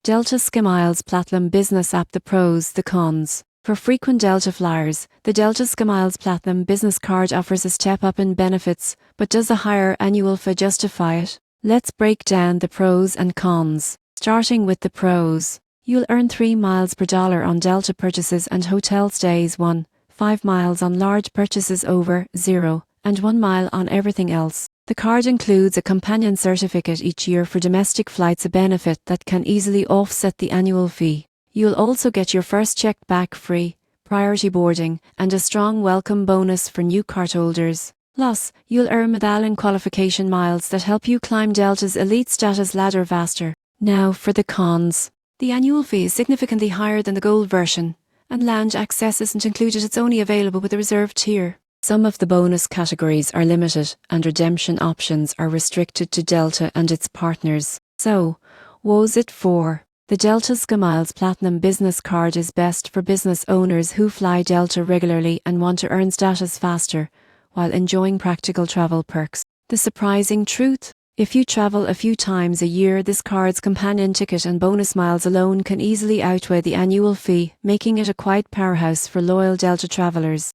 Delta SkyMiles Platinum Business App. The pros, the cons. For frequent Delta flyers, the Delta SkyMiles Platinum Business Card offers a step up in benefits, but does a higher annual fee justify it? Let's break down the pros and cons. Starting with the pros. You'll earn 3 miles per dollar on Delta purchases and hotel stays, 5 miles on large purchases over 0, and 1 mile on everything else. The card includes a companion certificate each year for domestic flights, a benefit that can easily offset the annual fee. You'll also get your first check back free, priority boarding, and a strong welcome bonus for new cardholders. Plus, you'll earn medallion qualification miles that help you climb Delta's elite status ladder faster. Now for the cons. The annual fee is significantly higher than the gold version, and lounge access isn't included. It's only available with the reserved tier. Some of the bonus categories are limited, and redemption options are restricted to Delta and its partners. So, was it for? The Delta SkyMiles Platinum Business Card is best for business owners who fly Delta regularly and want to earn status faster, while enjoying practical travel perks. The surprising truth? If you travel a few times a year, this card's companion ticket and bonus miles alone can easily outweigh the annual fee, making it a quiet powerhouse for loyal Delta travelers.